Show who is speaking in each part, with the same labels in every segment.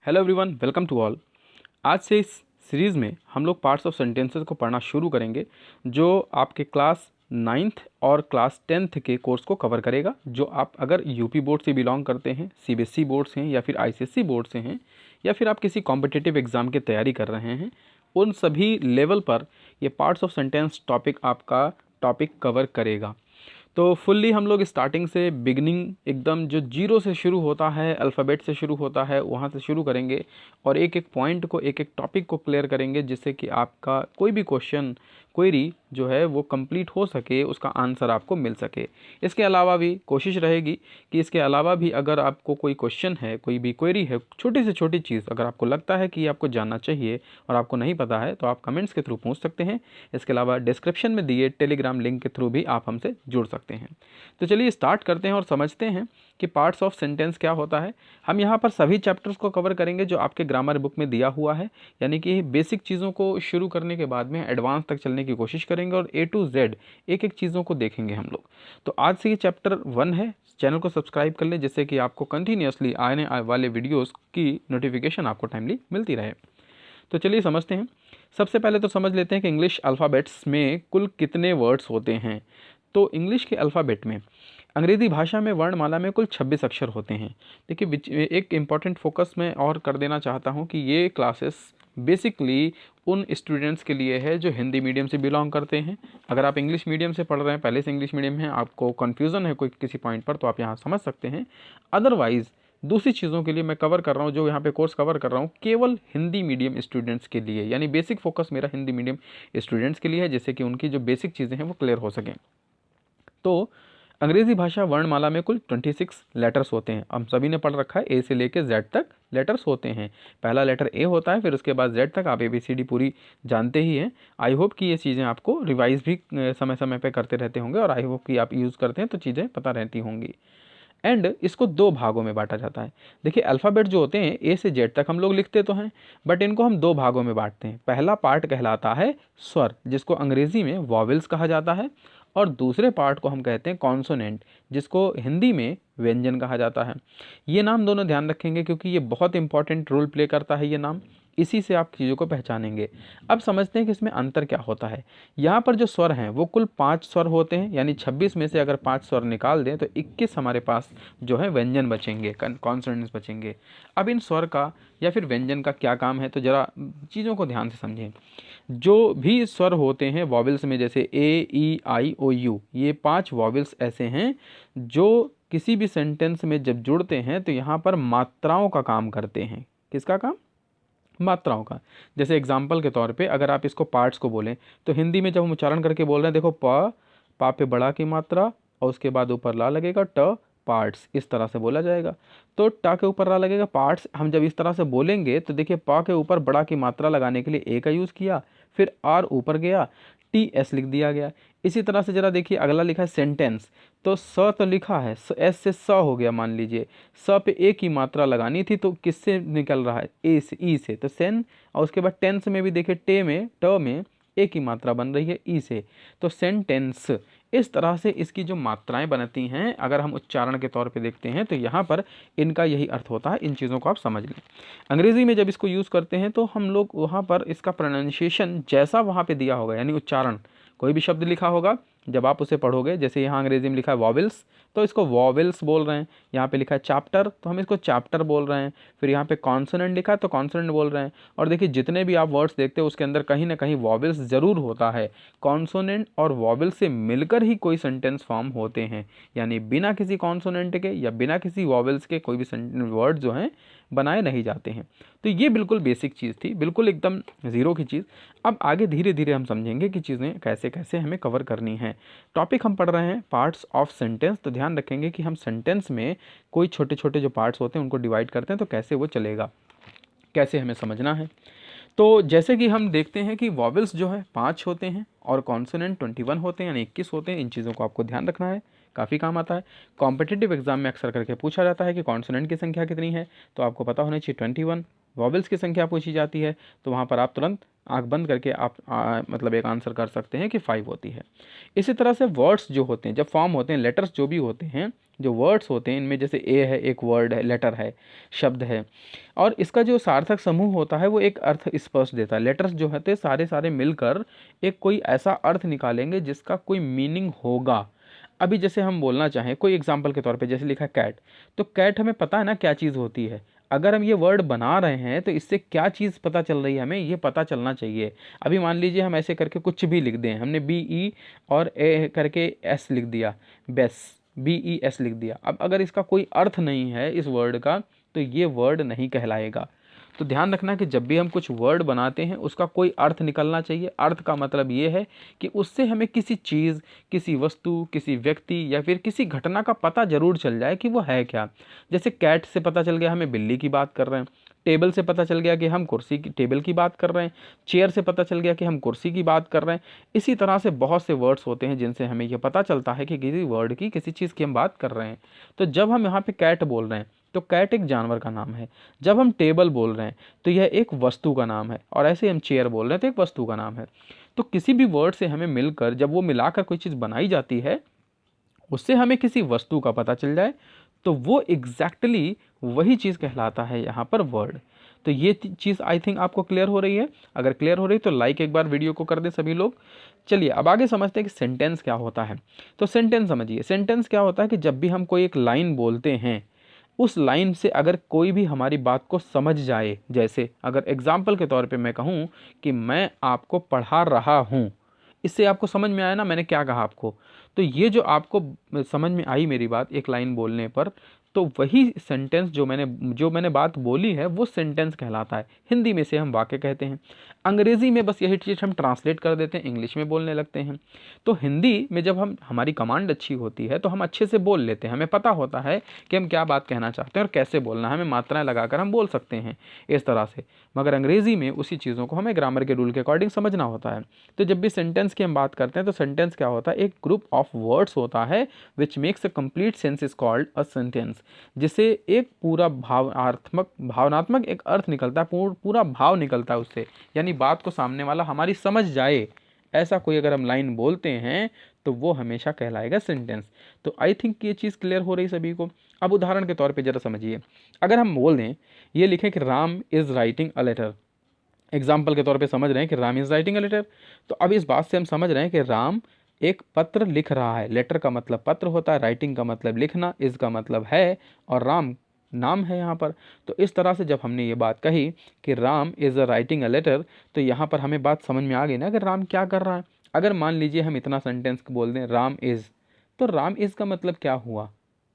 Speaker 1: Hello everyone, welcome to all. आज से इस सीरीज़ में हम लोग पार्ट्स ऑफ सेंटेंसेस को पढ़ना शुरू करेंगे, जो आपके क्लास 9th और क्लास 10th के कोर्स को कवर करेगा। जो आप अगर यूपी बोर्ड से बिलोंग करते हैं, सीबीएसई बोर्ड से हैं या फिर आईसीएसई बोर्ड से हैं, या फिर आप किसी कॉम्पिटिटिव एग्ज़ाम की तैयारी कर रहे हैं, उन सभी लेवल पर ये पार्ट्स ऑफ सेंटेंस टॉपिक आपका टॉपिक कवर करेगा। तो फुल्ली हम लोग स्टार्टिंग से बिगनिंग एकदम जो जीरो से शुरू होता है, अल्फ़ाबेट से शुरू होता है, वहाँ से शुरू करेंगे और एक एक पॉइंट को, एक एक टॉपिक को क्लियर करेंगे, जिससे कि आपका कोई भी क्वेश्चन, क्वेरी जो है वो कंप्लीट हो सके, उसका आंसर आपको मिल सके। इसके अलावा भी कोशिश रहेगी कि इसके अलावा भी अगर आपको कोई क्वेश्चन है, कोई भी क्वेरी है, छोटी से छोटी चीज़ अगर आपको लगता है कि आपको जानना चाहिए और आपको नहीं पता है, तो आप कमेंट्स के थ्रू पूछ सकते हैं। इसके अलावा डिस्क्रिप्शन में दिए टेलीग्राम लिंक के थ्रू भी आप हमसे जुड़ सकते हैं। तो चलिए स्टार्ट करते हैं और समझते हैं कि पार्ट्स ऑफ सेंटेंस क्या होता है। हम यहाँ पर सभी चैप्टर्स को कवर करेंगे जो आपके ग्रामर बुक में दिया हुआ है, यानी कि बेसिक चीज़ों को शुरू करने के बाद में एडवांस तक चलने की कोशिश करेंगे और A to Z एक एक चीज़ों को देखेंगे हम लोग। तो आज से ये चैप्टर 1 है। चैनल को सब्सक्राइब कर लें, जिससे कि आपको कंटिन्यूसली आने वाले वीडियोज़ की नोटिफिकेशन आपको टाइमली मिलती रहे। तो चलिए समझते हैं। सबसे पहले तो समझ लेते हैं कि इंग्लिश अल्फ़ाबेट्स में कुल कितने वर्ड्स होते हैं। तो इंग्लिश के अल्फ़ाबेट में, अंग्रेज़ी भाषा में वर्णमाला में कुल 26 अक्षर होते हैं। देखिए, एक इम्पॉर्टेंट फोकस मैं और कर देना चाहता हूँ कि ये क्लासेस बेसिकली उन स्टूडेंट्स के लिए है जो हिंदी मीडियम से बिलोंग करते हैं। अगर आप इंग्लिश मीडियम से पढ़ रहे हैं, पहले से इंग्लिश मीडियम है, आपको कन्फ्यूज़न है कोई किसी पॉइंट पर, तो आप यहाँ समझ सकते हैं। अदरवाइज़ दूसरी चीज़ों के लिए मैं कवर कर रहा हूँ, जो यहाँ पे कोर्स कवर कर रहा हूँ, केवल हिंदी मीडियम स्टूडेंट्स के लिए, यानी बेसिक फोकस मेरा हिंदी मीडियम स्टूडेंट्स के लिए है, जिससे कि उनकी जो बेसिक चीज़ें हैं वो क्लियर हो सकें। तो अंग्रेज़ी भाषा वर्णमाला में कुल 26 लेटर्स होते हैं। हम सभी ने पढ़ रखा है, ए से लेकर जेड तक लेटर्स होते हैं। पहला लेटर ए होता है, फिर उसके बाद जेड तक। आप ABCD पूरी जानते ही हैं। आई होप कि ये चीज़ें आपको रिवाइज भी समय समय पे करते रहते होंगे, और आई होप कि आप यूज़ करते हैं तो चीज़ें पता रहती होंगी। एंड इसको दो भागों में बांटा जाता है। देखिए, अल्फ़ाबेट जो होते हैं ए से जेड तक हम लोग लिखते तो हैं, बट इनको हम दो भागों में बांटते हैं। पहला पार्ट कहलाता है स्वर, जिसको अंग्रेज़ी में वॉवेल्स कहा जाता है, और दूसरे पार्ट को हम कहते हैं कॉन्सोनेंट, जिसको हिंदी में व्यंजन कहा जाता है। ये नाम दोनों ध्यान रखेंगे, क्योंकि ये बहुत इंपॉर्टेंट रोल प्ले करता है ये नाम। इसी से आप चीज़ों को पहचानेंगे। अब समझते हैं कि इसमें अंतर क्या होता है। यहाँ पर जो स्वर हैं वो कुल 5 स्वर होते हैं, यानी 26 में से अगर 5 स्वर निकाल दें तो 21 हमारे पास जो है व्यंजन बचेंगे, कॉन्सोनेंट्स बचेंगे। अब इन स्वर का या फिर व्यंजन का क्या काम है, तो ज़रा चीज़ों को ध्यान से समझें। जो भी स्वर होते हैं वॉवेल्स में, जैसे A E I O U, ये 5 वॉवेल्स ऐसे हैं जो किसी भी सेंटेंस में जब जुड़ते हैं तो यहाँ पर मात्राओं का काम करते हैं। किसका काम? मात्राओं का। जैसे एग्जाम्पल के तौर पे अगर आप इसको पार्ट्स को बोलें, तो हिंदी में जब हम उच्चारण करके बोल रहे हैं, देखो पा पे बड़ा की मात्रा और उसके बाद ऊपर ला लगेगा, ट पार्ट्स, इस तरह से बोला जाएगा। तो टा के ऊपर ला लगेगा, पार्ट्स। हम जब इस तरह से बोलेंगे तो देखिए, पा के ऊपर बड़ा की मात्रा लगाने के लिए ए का यूज़ किया, फिर आर ऊपर गया, TS लिख दिया गया। इसी तरह से ज़रा देखिए, अगला लिखा है सेंटेंस, तो स तो लिखा है, S से स हो गया। मान लीजिए स पे ए की मात्रा लगानी थी, तो किससे निकल रहा है? ए से, ई से, तो सेन। और उसके बाद टेंस में भी देखिए, ट में ए की मात्रा बन रही है ई से, तो सेंटेंस। इस तरह से इसकी जो मात्राएं बनती हैं, अगर हम उच्चारण के तौर पे देखते हैं तो यहाँ पर इनका यही अर्थ होता है। इन चीज़ों को आप समझ लें। अंग्रेज़ी में जब इसको यूज़ करते हैं तो हम लोग वहाँ पर इसका प्रोनाउंसिएशन जैसा वहाँ पे दिया होगा, यानी उच्चारण, कोई भी शब्द लिखा होगा, जब आप उसे पढ़ोगे, जैसे यहाँ अंग्रेज़ी में लिखा है वॉवेल्स, तो इसको वॉवेल्स बोल रहे हैं। यहाँ पे लिखा है चैप्टर, तो हम इसको चैप्टर बोल रहे हैं। फिर यहाँ पे कॉन्सोनेंट लिखा है तो कॉन्सोनेंट बोल रहे हैं। और देखिए, जितने भी आप वर्ड्स देखते हो उसके अंदर कहीं ना कहीं वॉवेल्स ज़रूर होता है। कॉन्सोनेंट और वॉवेल्स से मिलकर ही कोई सेंटेंस फॉर्म होते हैं, यानी बिना किसी कॉन्सोनेंट के या बिना किसी वॉवेल्स के कोई भी वर्ड जो हैं बनाए नहीं जाते हैं। तो ये बिल्कुल बेसिक चीज़ थी, बिल्कुल एकदम ज़ीरो की चीज़। अब आगे धीरे धीरे हम समझेंगे कि चीज़ें कैसे कैसे हमें कवर करनी है। टॉपिक हम पढ़ रहे हैं पार्ट्स ऑफ सेंटेंस, तो ध्यान रखेंगे कि हम सेंटेंस में कोई छोटे छोटे जो पार्ट्स होते हैं उनको डिवाइड करते हैं, तो कैसे वो चलेगा, कैसे हमें समझना है। तो जैसे कि हम देखते हैं कि वॉवेल्स जो है 5 होते हैं और कॉन्सोनेंट 21 होते हैं, यानी 21 होते हैं। इन चीज़ों को आपको ध्यान रखना है, काफ़ी काम आता है। कॉम्पिटिटिव एग्जाम में अक्सर करके पूछा जाता है कि कॉन्सोनेंट की संख्या कितनी है, तो आपको पता होना चाहिए 21। वॉवेल्स की संख्या पूछी जाती है तो वहाँ पर आप तुरंत आंख बंद करके आप मतलब एक आंसर कर सकते हैं कि 5 होती है। इसी तरह से वर्ड्स जो होते हैं, जब फॉर्म होते हैं, लेटर्स जो भी होते हैं, जो वर्ड्स होते हैं इनमें जैसे ए है, एक वर्ड है, लेटर है, शब्द है, और इसका जो सार्थक समूह होता है वो एक अर्थ स्पष्ट देता है। लेटर्स जो होते हैं सारे सारे मिलकर एक कोई ऐसा अर्थ निकालेंगे जिसका कोई मीनिंग होगा। अभी जैसे हम बोलना चाहें कोई एग्जाम्पल के तौर पे, जैसे लिखा है कैट, तो कैट हमें पता है ना क्या चीज़ होती है। अगर हम ये वर्ड बना रहे हैं तो इससे क्या चीज़ पता चल रही है, हमें ये पता चलना चाहिए। अभी मान लीजिए हम ऐसे करके कुछ भी लिख दें, हमने बी ई और ए करके एस लिख दिया, बेस, बी ई एस लिख दिया। अब अगर इसका कोई अर्थ नहीं है इस वर्ड का तो ये वर्ड नहीं कहलाएगा। तो ध्यान रखना कि जब भी हम कुछ वर्ड बनाते हैं उसका कोई अर्थ निकलना चाहिए। अर्थ का मतलब ये है कि उससे हमें किसी चीज़, किसी वस्तु, किसी व्यक्ति या फिर किसी घटना का पता जरूर चल जाए कि वो है क्या। जैसे कैट से पता चल गया हमें बिल्ली की बात कर रहे हैं, टेबल से पता चल गया कि हम कुर्सी की, टेबल की बात कर रहे हैं, चेयर से पता चल गया कि हम कुर्सी की बात कर रहे हैं। इसी तरह से बहुत से वर्ड्स होते हैं जिनसे हमें यह पता चलता है कि किसी वर्ड की, किसी चीज़ की हम बात कर रहे हैं। तो जब हम यहाँ पे कैट बोल रहे हैं तो कैट एक जानवर का नाम है। जब हम टेबल बोल रहे हैं तो यह एक वस्तु का नाम है, और ऐसे हम चेयर बोल रहे हैं तो एक वस्तु का नाम है। तो किसी भी वर्ड से हमें मिलकर जब वो मिलाकर कोई चीज़ बनाई जाती है, उससे हमें किसी वस्तु का पता चल जाए तो वो एग्जैक्टली वही चीज़ कहलाता है यहाँ पर वर्ड। तो ये चीज़ आई थिंक आपको क्लियर हो रही है। अगर क्लियर हो रही है तो लाइक एक बार वीडियो को कर दें सभी लोग। चलिए अब आगे समझते हैं कि सेंटेंस क्या होता है। तो सेंटेंस समझिए, सेंटेंस क्या होता है कि जब भी हम कोई एक लाइन बोलते हैं, उस लाइन से अगर कोई भी हमारी बात को समझ जाए, जैसे अगर एग्जाम्पल के तौर पे मैं कहूँ कि मैं आपको पढ़ा रहा हूँ, इससे आपको समझ में आया ना मैंने क्या कहा आपको। तो ये जो आपको समझ में आई मेरी बात एक लाइन बोलने पर, तो वही सेंटेंस जो मैंने बात बोली है वो सेंटेंस कहलाता है। हिंदी में से हम वाक्य कहते हैं, अंग्रेज़ी में बस यही चीज़ हम ट्रांसलेट कर देते हैं, इंग्लिश में बोलने लगते हैं। तो हिंदी में जब हमारी कमांड अच्छी होती है तो हम अच्छे से बोल लेते हैं, हमें पता होता है कि हम क्या बात कहना चाहते हैं और कैसे बोलना है, हमें मात्राएं लगाकर हम बोल सकते हैं इस तरह से। मगर अंग्रेज़ी में उसी चीज़ों को हमें ग्रामर के रूल के अकॉर्डिंग समझना होता है। तो जब भी सेंटेंस की हम बात करते हैं तो सेंटेंस क्या होता है, एक ग्रुप ऑफ वर्ड्स होता है which makes a complete sense is called a sentence, जिसे एक पूरा भावनात्मक एक अर्थ निकलता है, पूरा भाव निकलता है उससे, यानी बात को सामने वाला हमारी समझ जाए, ऐसा कोई अगर हम लाइन बोलते हैं तो वो हमेशा कहलाएगा सेंटेंस। तो आई थिंक ये चीज़ क्लियर हो रही सभी को। अब उदाहरण के तौर पे जरा समझिए, अगर हम बोल दें, ये लिखें कि Ram is writing a letter, example के तौर पे समझ रहे हैं कि Ram is writing a letter, तो अब इस बात से हम समझ रहे हैं कि राम एक पत्र लिख रहा है। लेटर का मतलब पत्र होता है, राइटिंग का मतलब लिखना, इज़ का मतलब है, और राम नाम है यहाँ पर। तो इस तरह से जब हमने ये बात कही कि Ram is a writing a letter, तो यहाँ पर हमें बात समझ में आ गई ना कि राम क्या कर रहा है। अगर मान लीजिए हम इतना सेंटेंस बोल दें राम इज़, तो राम इज़ का मतलब क्या हुआ,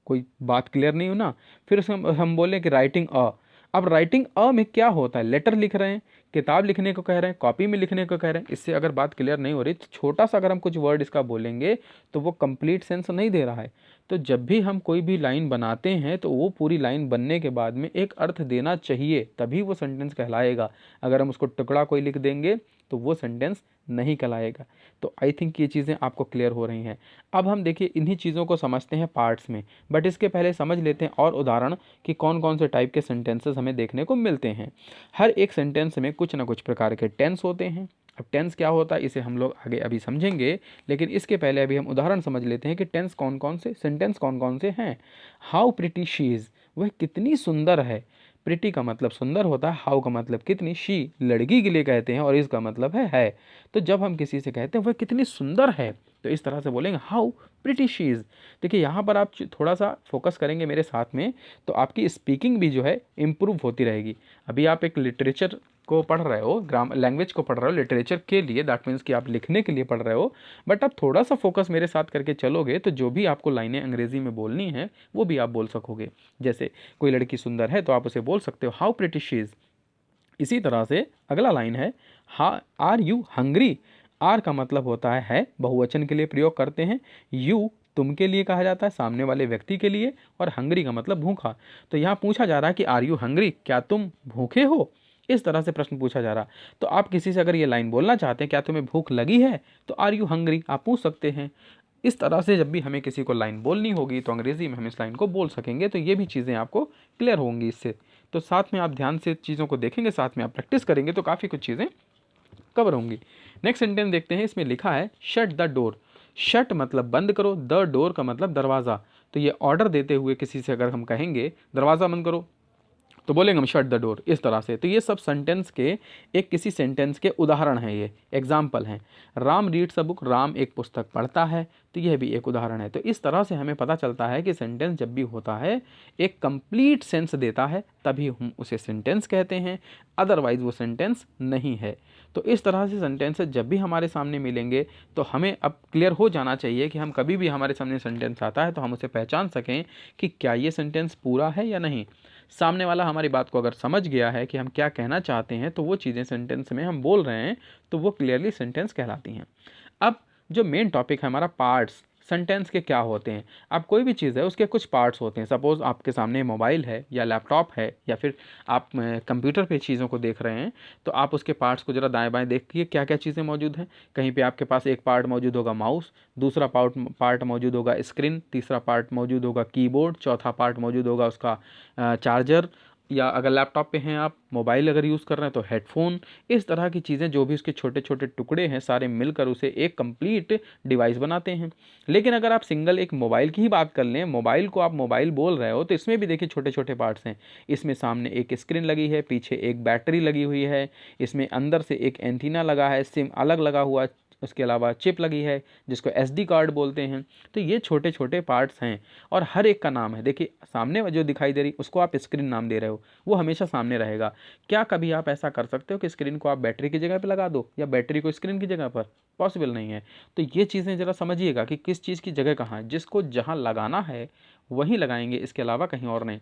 Speaker 1: कोई बात क्लियर नहीं हो ना। फिर उसमें हम बोलें कि राइटिंग अ, अब राइटिंग अ में क्या होता है, लेटर लिख रहे हैं, किताब लिखने को कह रहे हैं, कॉपी में लिखने को कह रहे हैं। इससे अगर बात क्लियर नहीं हो रही तो छोटा सा अगर हम कुछ वर्ड इसका बोलेंगे तो वो कंप्लीट सेंस नहीं दे रहा है। तो जब भी हम कोई भी लाइन बनाते हैं तो वो पूरी लाइन बनने के बाद में एक अर्थ देना चाहिए, तभी वो सेंटेंस कहलाएगा। अगर हम उसको टुकड़ा कोई लिख देंगे तो वो सेंटेंस नहीं कहलाएगा। तो आई थिंक ये चीज़ें आपको क्लियर हो रही हैं। अब हम देखिए इन्हीं चीज़ों को समझते हैं पार्ट्स में, बट इसके पहले समझ लेते हैं और उदाहरण कि कौन कौन से टाइप के सेंटेंसेस हमें देखने को मिलते हैं। हर एक सेंटेंस में कुछ ना कुछ प्रकार के टेंस होते हैं। अब टेंस क्या होता है इसे हम लोग आगे अभी समझेंगे, लेकिन इसके पहले अभी हम उदाहरण समझ लेते हैं कि टेंस कौन कौन से, सेंटेंस कौन कौन से हैं। हाउ प्रिटी शी इज़, वह कितनी सुंदर है। प्रिटी का मतलब सुंदर होता है, हाउ का मतलब कितनी, शी लड़की के लिए कहते हैं, और इसका मतलब है। तो जब हम किसी से कहते हैं वह कितनी सुंदर है, तो इस तरह से बोलेंगे हाउ प्रिटी शी इज़। देखिए यहाँ पर आप थोड़ा सा फोकस करेंगे मेरे साथ में तो आपकी स्पीकिंग भी जो है इम्प्रूव होती रहेगी। अभी आप एक लिटरेचर को पढ़ रहे हो, लैंग्वेज को पढ़ रहे हो लिटरेचर के लिए, दैट मीन्स कि आप लिखने के लिए पढ़ रहे हो, बट आप थोड़ा सा फोकस मेरे साथ करके चलोगे तो जो भी आपको लाइनें अंग्रेज़ी में बोलनी है वो भी आप बोल सकोगे। जैसे कोई लड़की सुंदर है तो आप उसे बोल सकते हो हाउ प्रिटी शी इज़। इसी तरह से अगला लाइन है आर यू हंग्री। आर का मतलब होता है, बहुवचन के लिए प्रयोग करते हैं। यू तुम के लिए कहा जाता है, सामने वाले व्यक्ति के लिए, और हंग्री का मतलब भूखा। तो यहाँ पूछा जा रहा है कि आर यू हंग्री, क्या तुम भूखे हो, इस तरह से प्रश्न पूछा जा रहा। तो आप किसी से अगर ये लाइन बोलना चाहते हैं क्या तुम्हें भूख लगी है, तो आर यू हंग्री आप पूछ सकते हैं। इस तरह से जब भी हमें किसी को लाइन बोलनी होगी तो अंग्रेज़ी में हम इस लाइन को बोल सकेंगे। तो ये भी चीज़ें आपको क्लियर होंगी इससे। तो साथ में आप ध्यान से चीज़ों को देखेंगे, साथ में आप प्रैक्टिस करेंगे तो काफ़ी कुछ चीज़ें कवर होंगी। नेक्स्ट सेंटेंस देखते हैं, इसमें लिखा है शट द डोर। शट मतलब बंद करो, द डोर का मतलब दरवाज़ा। तो तो ये ऑर्डर देते हुए किसी से अगर हम कहेंगे दरवाज़ा बंद करो, तो बोलेंगे हम शट द डोर, इस तरह से। तो ये सब सेंटेंस के एक किसी सेंटेंस के उदाहरण हैं, ये एग्जाम्पल हैं। Ram reads a book, Ram एक पुस्तक पढ़ता है, तो यह भी एक उदाहरण है। तो इस तरह से हमें पता चलता है कि सेंटेंस जब भी होता है एक कंप्लीट सेंस देता है तभी हम उसे सेंटेंस कहते हैं, अदरवाइज वो सेंटेंस नहीं है। तो इस तरह से सेंटेंसेस जब भी हमारे सामने मिलेंगे तो हमें अब क्लियर हो जाना चाहिए कि हम कभी भी हमारे सामने सेंटेंस आता है तो हम उसे पहचान सकें कि क्या ये सेंटेंस पूरा है या नहीं। सामने वाला हमारी बात को अगर समझ गया है कि हम क्या कहना चाहते हैं तो वो चीज़ें सेंटेंस में हम बोल रहे हैं तो वो क्लियरली सेंटेंस कहलाती हैं। अब जो मेन टॉपिक है हमारा, पार्ट्स सेंटेंस के क्या होते हैं। अब कोई भी चीज़ है उसके कुछ पार्ट्स होते हैं। सपोज़ आपके सामने मोबाइल है या लैपटॉप है या फिर आप कंप्यूटर पे चीज़ों को देख रहे हैं, तो आप उसके पार्ट्स को ज़रा दाएं बाएं देखिए क्या क्या चीज़ें मौजूद हैं। कहीं पे आपके पास एक पार्ट मौजूद होगा माउस, दूसरा पार्ट मौजूद होगा स्क्रीन, तीसरा पार्ट मौजूद होगा कीबोर्ड, चौथा पार्ट मौजूद होगा उसका चार्जर, या अगर लैपटॉप पे हैं आप, मोबाइल अगर यूज़ कर रहे हैं तो हेडफोन। इस तरह की चीज़ें जो भी उसके छोटे छोटे टुकड़े हैं सारे मिलकर उसे एक कंप्लीट डिवाइस बनाते हैं। लेकिन अगर आप सिंगल एक मोबाइल की ही बात कर लें, मोबाइल को आप मोबाइल बोल रहे हो तो इसमें भी देखिए छोटे छोटे पार्ट्स हैं। इसमें सामने एक स्क्रीन लगी है, पीछे एक बैटरी लगी हुई है, इसमें अंदर से एक एंटीना लगा है, सिम अलग लगा हुआ है, उसके अलावा चिप लगी है जिसको SD कार्ड बोलते हैं। तो ये छोटे छोटे पार्ट्स हैं और हर एक का नाम है। देखिए सामने जो दिखाई दे रही उसको आप स्क्रीन नाम दे रहे हो, वो हमेशा सामने रहेगा। क्या कभी आप ऐसा कर सकते हो कि स्क्रीन को आप बैटरी की जगह पर लगा दो या बैटरी को स्क्रीन की जगह पर? पॉसिबल नहीं है। तो ये चीज़ें ज़रा समझिएगा कि किस चीज़ की जगह कहाँ है, जिसको जहाँ लगाना है वहीं लगाएंगे, इसके अलावा कहीं और नहीं।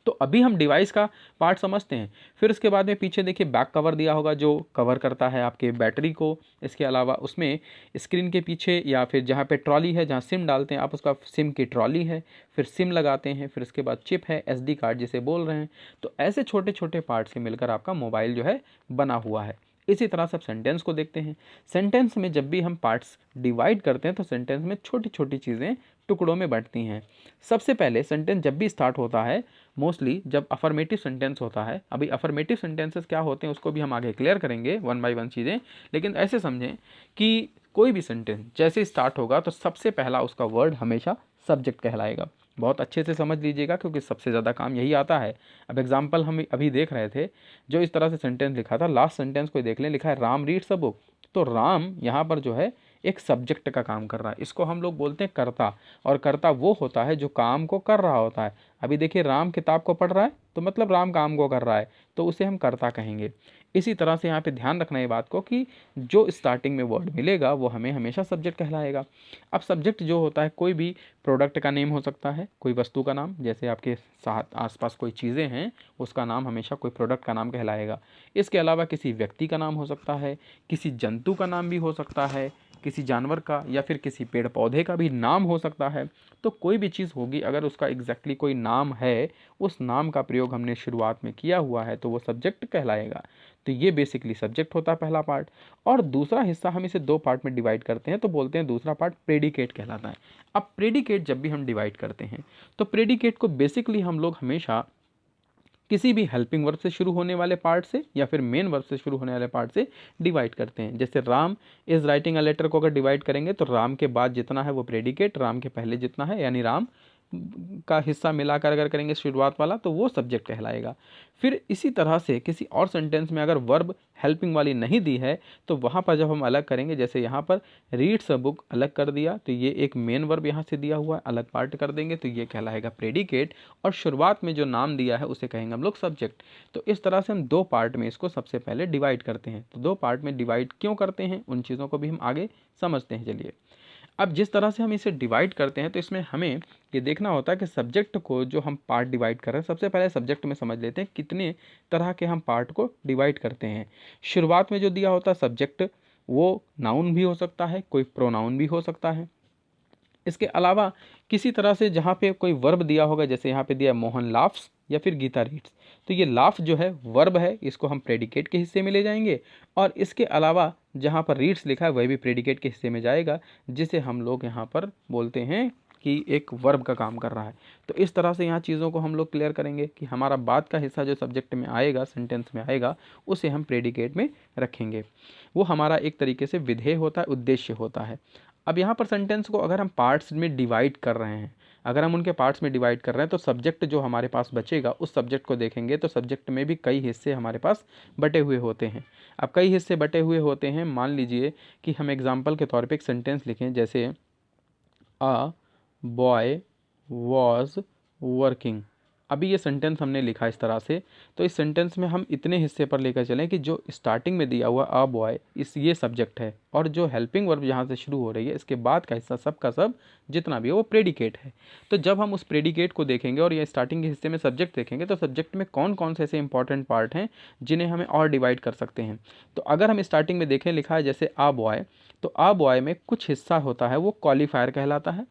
Speaker 1: तो अभी हम डिवाइस का पार्ट समझते हैं। फिर उसके बाद में पीछे देखिए बैक कवर दिया होगा जो कवर करता है आपके बैटरी को। इसके अलावा उसमें स्क्रीन के पीछे या फिर जहाँ पे ट्रॉली है, जहाँ सिम डालते हैं आप, उसका सिम की ट्रॉली है, फिर सिम लगाते हैं, फिर उसके बाद चिप है, SD कार्ड जिसे बोल रहे हैं। तो ऐसे छोटे छोटे पार्ट्स से मिलकर आपका मोबाइल जो है बना हुआ है। इसी तरह से अब सेंटेंस को देखते हैं। सेंटेंस में जब भी हम पार्ट्स डिवाइड करते हैं तो सेंटेंस में छोटी छोटी चीज़ें टुकड़ों में बंटती हैं। सबसे पहले सेंटेंस जब भी स्टार्ट होता है, मोस्टली जब अफर्मेटिव सेंटेंस होता है, अभी अफर्मेटिव सेंटेंसेस क्या होते हैं उसको भी हम आगे क्लियर करेंगे वन बाय वन चीज़ें। लेकिन ऐसे समझें कि कोई भी सेंटेंस जैसे स्टार्ट होगा तो सबसे पहला उसका वर्ड हमेशा सब्जेक्ट कहलाएगा। बहुत अच्छे से समझ लीजिएगा क्योंकि सबसे ज़्यादा काम यही आता है। अब एग्जाम्पल हम अभी देख रहे थे, जो इस तरह से सेंटेंस लिखा था, लास्ट सेंटेंस को देख लें, लिखा है राम रीड्स अ बुक। तो राम यहाँ पर जो है एक सब्जेक्ट का काम कर रहा है, इसको हम लोग बोलते हैं कर्ता। और कर्ता वो होता है जो काम को कर रहा होता है। अभी देखिए राम किताब को पढ़ रहा है तो मतलब राम काम को कर रहा है, तो उसे हम कर्ता कहेंगे। इसी तरह से यहाँ पे ध्यान रखना ये बात को कि जो स्टार्टिंग में वर्ड मिलेगा वो हमें हमेशा सब्जेक्ट कहलाएगा। अब सब्जेक्ट जो होता है कोई भी प्रोडक्ट का नेम हो सकता है, कोई वस्तु का नाम, जैसे आपके साथ आसपास कोई चीज़ें हैं उसका नाम हमेशा कोई प्रोडक्ट का नाम कहलाएगा। इसके अलावा किसी व्यक्ति का नाम हो सकता है, किसी जंतु का नाम भी हो सकता है, किसी जानवर का या फिर किसी पेड़ पौधे का भी नाम हो सकता है। तो कोई भी चीज़ होगी अगर उसका एग्जैक्टली कोई नाम है, उस नाम का प्रयोग हमने शुरुआत में किया हुआ है तो वो सब्जेक्ट कहलाएगा। तो ये बेसिकली सब्जेक्ट होता है पहला पार्ट। और दूसरा हिस्सा हम इसे दो पार्ट में डिवाइड करते हैं तो बोलते हैं दूसरा पार्ट प्रेडिकेट कहलाता है। अब प्रेडिकेट जब भी हम डिवाइड करते हैं तो प्रेडिकेट को बेसिकली हम लोग हमेशा किसी भी हेल्पिंग वर्ब से शुरू होने वाले पार्ट से या फिर मेन वर्ब से शुरू होने वाले पार्ट से डिवाइड करते हैं। जैसे Ram is writing a letter को अगर डिवाइड करेंगे तो राम के बाद जितना है वो प्रेडिकेट, राम के पहले जितना है यानी राम का हिस्सा मिलाकर अगर करेंगे शुरुआत वाला तो वो सब्जेक्ट कहलाएगा। फिर इसी तरह से किसी और सेंटेंस में अगर वर्ब हेल्पिंग वाली नहीं दी है तो वहाँ पर जब हम अलग करेंगे, जैसे यहाँ पर रीड्स अ बुक अलग कर दिया तो ये एक मेन वर्ब यहाँ से दिया हुआ है, अलग पार्ट कर देंगे तो ये कहलाएगा प्रेडिकेट। और शुरुआत में जो नाम दिया है उसे कहेंगे हम लोग सब्जेक्ट। तो इस तरह से हम दो पार्ट में इसको सबसे पहले डिवाइड करते हैं। तो दो पार्ट में डिवाइड क्यों करते हैं उन चीज़ों को भी हम आगे समझते हैं। चलिए, अब जिस तरह से हम इसे डिवाइड करते हैं तो इसमें हमें ये देखना होता है कि सब्जेक्ट को जो हम पार्ट डिवाइड कर रहे हैं, सबसे पहले सब्जेक्ट में समझ लेते हैं कितने तरह के हम पार्ट को डिवाइड करते हैं। शुरुआत में जो दिया होता है सब्जेक्ट, वो नाउन भी हो सकता है, कोई प्रोनाउन भी हो सकता है। इसके अलावा किसी तरह से जहाँ पे कोई वर्ब दिया होगा, जैसे यहाँ पे दिया मोहन लाफ्स या फिर गीता रीड्स, तो ये लाफ जो है वर्ब है, इसको हम प्रेडिकेट के हिस्से में ले जाएंगे। और इसके अलावा जहाँ पर रीड्स लिखा है वह भी प्रेडिकेट के हिस्से में जाएगा, जिसे हम लोग यहाँ पर बोलते हैं कि एक वर्ब का काम कर रहा है। तो इस तरह से यहाँ चीज़ों को हम लोग क्लियर करेंगे कि हमारा बात का हिस्सा जो सब्जेक्ट में आएगा, सेंटेंस में आएगा, उसे हम प्रेडिकेट में रखेंगे। वो हमारा एक तरीके से विधेय होता है, उद्देश्य होता है। अब यहाँ पर सेंटेंस को अगर हम पार्ट्स में डिवाइड कर रहे हैं, अगर हम उनके पार्ट्स में डिवाइड कर रहे हैं तो सब्जेक्ट जो हमारे पास बचेगा उस सब्जेक्ट को देखेंगे तो सब्जेक्ट में भी कई हिस्से हमारे पास बटे हुए होते हैं। अब कई हिस्से बटे हुए होते हैं, मान लीजिए कि हम एग्जाम्पल के तौर पे एक सेंटेंस लिखें, जैसे अ बॉय वॉज वर्किंग। अभी ये सेंटेंस हमने लिखा इस तरह से, तो इस सेंटेंस में हम इतने हिस्से पर लेकर चलें कि जो स्टार्टिंग में दिया हुआ अ बॉय इस ये सब्जेक्ट है, और जो हेल्पिंग वर्ब जहाँ से शुरू हो रही है इसके बाद का हिस्सा सब का सब जितना भी है वो प्रेडिकेट है। तो जब हम उस प्रेडिकेट को देखेंगे और ये स्टार्टिंग के हिस्से में सब्जेक्ट देखेंगे तो सब्जेक्ट में कौन कौन से ऐसे इंपॉर्टेंट पार्ट हैं जिन्हें हमें और डिवाइड कर सकते हैं। तो अगर हम स्टार्टिंग में देखें, लिखा है जैसे अ बॉय, तो अ बॉय में कुछ हिस्सा होता है वो क्वालिफायर कहलाता है,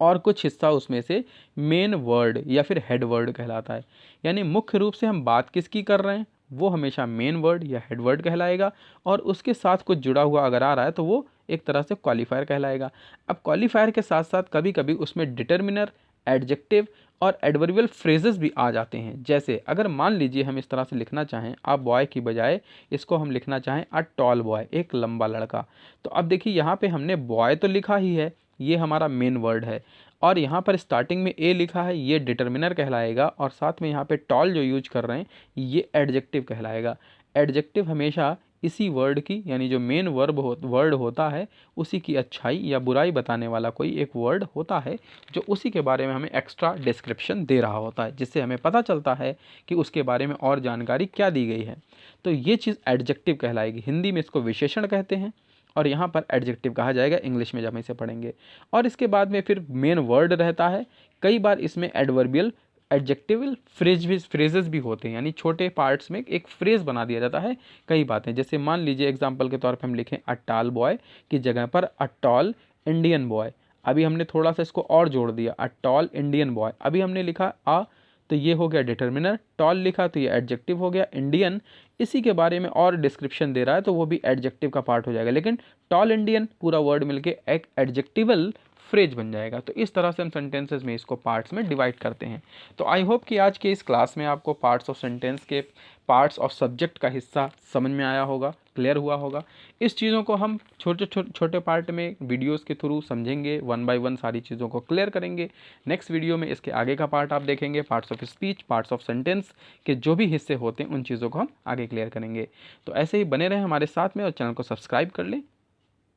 Speaker 1: और कुछ हिस्सा उसमें से मेन वर्ड या फिर हेड वर्ड कहलाता है। यानी मुख्य रूप से हम बात किसकी कर रहे हैं वो हमेशा मेन वर्ड या हेड वर्ड कहलाएगा, और उसके साथ कुछ जुड़ा हुआ अगर आ रहा है तो वो एक तरह से क्वालिफायर कहलाएगा। अब क्वालिफायर के साथ साथ कभी कभी उसमें डिटर्मिनर, एडजेक्टिव और एडवर्बियल फ्रेजेस भी आ जाते हैं। जैसे अगर मान लीजिए हम इस तरह से लिखना चाहें, आप बॉय की बजाय इसको हम लिखना चाहें अ टॉल बॉय, एक लंबा लड़का, तो अब देखिए यहाँ पे हमने बॉय तो लिखा ही है, ये हमारा मेन वर्ड है, और यहाँ पर स्टार्टिंग में ए लिखा है, ये डिटर्मिनर कहलाएगा, और साथ में यहाँ पे टॉल जो यूज कर रहे हैं ये एडजेक्टिव कहलाएगा। एडजेक्टिव हमेशा इसी वर्ड की, यानी जो मेन वर्ड होता है उसी की अच्छाई या बुराई बताने वाला कोई एक वर्ड होता है जो उसी के बारे में हमें एक्स्ट्रा डिस्क्रिप्शन दे रहा होता है, जिससे हमें पता चलता है कि उसके बारे में और जानकारी क्या दी गई है। तो ये चीज़ एडजेक्टिव कहलाएगी। हिंदी में इसको विशेषण कहते हैं और यहाँ पर एडजेक्टिव कहा जाएगा इंग्लिश में जब हम इसे पढ़ेंगे। और इसके बाद में फिर मेन वर्ड रहता है, कई बार इसमें एडवर्बियल एडजेक्टिवल फ्रेजेस भी होते हैं, यानी छोटे पार्ट्स में एक फ्रेज बना दिया जाता है कई बातें। जैसे मान लीजिए एग्जांपल के तौर पे हम लिखें अ टॉल बॉय की जगह पर अ टॉल इंडियन बॉय। अभी हमने थोड़ा सा इसको और जोड़ दिया, अ टॉल इंडियन बॉय। अभी हमने लिखा अ, तो ये हो गया डिटर्मिनर, टॉल लिखा तो ये एडजेक्टिव हो गया, इंडियन इसी के बारे में और डिस्क्रिप्शन दे रहा है तो वो भी एडजेक्टिव का पार्ट हो जाएगा। लेकिन टॉल इंडियन पूरा वर्ड मिलके एक एडजेक्टिवल फ्रेज बन जाएगा। तो इस तरह से हम सेंटेंसेस में इसको पार्ट्स में डिवाइड करते हैं। तो आई होप कि आज के इस क्लास में आपको पार्ट्स ऑफ सेंटेंस के पार्ट्स ऑफ सब्जेक्ट का हिस्सा समझ में आया होगा, क्लियर हुआ होगा। इस चीज़ों को हम छोटे पार्ट में वीडियोस के थ्रू समझेंगे, वन बाय वन सारी चीज़ों को क्लियर करेंगे। नेक्स्ट वीडियो में इसके आगे का पार्ट आप देखेंगे, parts of speech, parts of sentence के जो भी हिस्से होते हैं उन चीज़ों को हम आगे क्लियर करेंगे। तो ऐसे ही बने रहें हमारे साथ में और चैनल को सब्सक्राइब कर लें,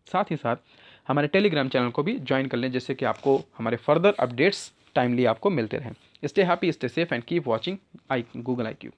Speaker 1: साथ ही साथ हमारे टेलीग्राम चैनल को भी ज्वाइन कर लें, जिससे कि आपको हमारे फर्दर अपडेट्स टाइमली आपको मिलते रहें। Stay happy, stay safe and keep watching Google IQ।